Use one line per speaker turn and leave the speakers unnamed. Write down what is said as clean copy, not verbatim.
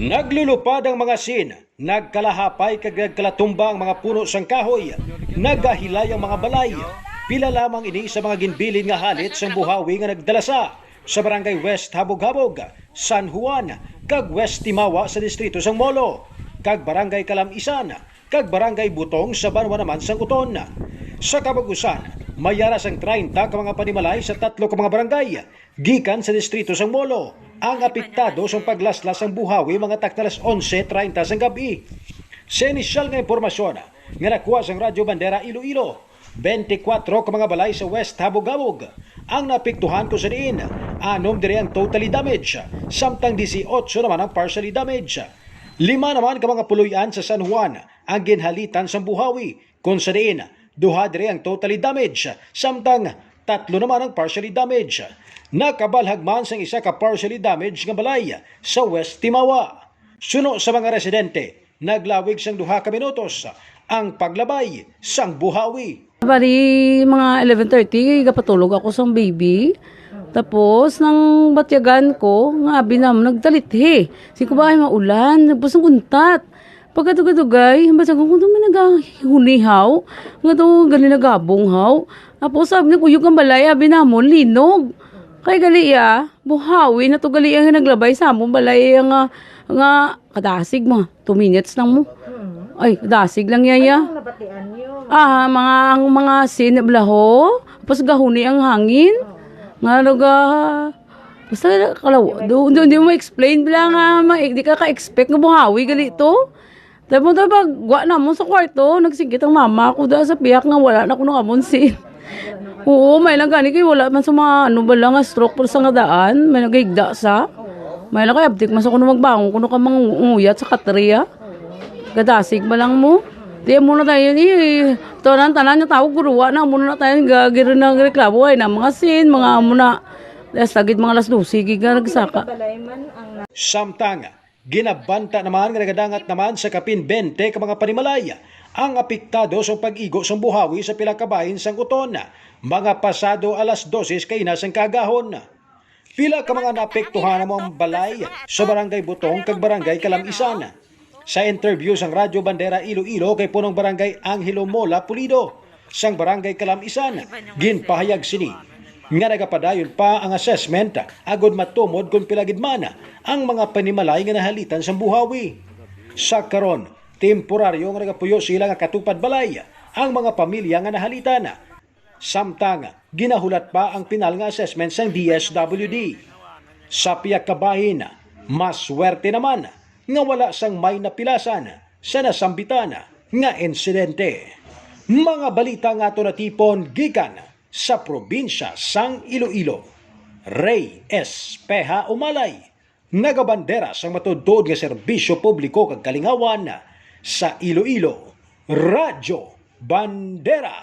Naglulupad ang mga sin, nagkalahapay kag nagkalatumba ang mga puno sang kahoy, nagahilay ang mga balay. Pila lamang ini sa mga ginbilin nga halit sang buhawi nga nagdalasa sa barangay West Habog-Habog, San Juan, kag West Timawa sa distrito sang Molo, kag barangay Calamisan, kag barangay Butong sa Banwa naman sang Uton. Sa Kabagusan, mayara sang 30 ka mga panimalay sa 3 ka mga barangay gikan sa distrito sang Molo ang apektado sa paglaslas ang buhawi mga taktalas 11:30 sang gabi. Sa inisyal nga impormasyon nga nakuha sang Radyo Bandera Iloilo, 24 ka mga balay sa West Habog-Habog ang napektuhan ko sa diin. 6 diri ang totally damage, samtang 18 naman ang partially damage. 5 naman ka mga puluyan sa San Juan ang ginhalitan sa buhawi, kung sa diin 2 diri ang totally damage, samtang 3 naman ang partially damage. Nakabalhag man sang isa ka partially damaged nga balay sa West Timawa. Suno sa mga residente, naglawig sang 2 ka minutos ang paglabay sang buhawi.
Bali, mga 11:30, kapatulog ako sa baby. Tapos, nang batyagan ko, nga abi naman nagtalithi. Si kubahay maulan, nagpus ng kuntat. Pagkatugay, basta kung may nagahunihaw, nga to gali nagabonghaw. Tapos sabi na kuyog ang balay, abi namon, linog. Kay gali buhawi na to gali ang naglabay sa among balay nga kadasig mo, 2 minutes lang mo. Ay, kadasig lang yaya.
Anong nabatian niyo?
Mga sinablaho, tapos gahuni ang hangin. Nga luga, basta kalaw, hindi mo explain bilang di ka ka-expect nga buhawi gali to. Tapos pag gwa na mo sa kwarto, nagsingkit ang mama ko dahil sa piyak nga wala na ko nung amonsin. Oo, may lang gani kayo, wala man sa mga bala nga stroke por sa nga daan, may nagigda sa. May lang kayo, abdik mas ako na magbangon, kuno ka mga uyat sa katriya. Gadasig ba lang mo? Di muna tayo tanan niya tawag guruwa na muna tayo gagiro ng reklamo ay na mga sin, mga muna. Sagit mga 12, giga nagsaka.
Samtang ginabanta naman nga nagadangat naman sa kapin 20 ka mga panimalay ang apektado sa pag-igo sa buhawi sa pilang kabahin sang Uton, mga pasado alas 12 kay nasang kagahon. Pila ka mga naapektuhan mo ang balay sa barangay Butong kag barangay Calamisan. Sa interview sang Radyo Bandera Iloilo kay punong barangay Angelo Mola Pulido sang barangay Calamisan, ginpahayag sini nga nagapadayon pa ang assessment agod matumod kung pilagid man ang mga panimalay nga nahalitan sa buhawi. Sa karon, temporaryo nga nagapuyo sila nga katupad balay ang mga pamilya nga nahalitan. Samtang ginahulat pa ang pinal nga assessment sang DSWD. Sa piyak kabahin, mas swerte naman nga wala sang may napilasan sa nasambitan nga insidente. Mga balita nga ito natipon gikan sa probinsya sang Iloilo. Ray Espeha Umalay, nagabandera sang matudod nga serbisyo publiko kag kalingawan sa Iloilo. Radyo Bandera.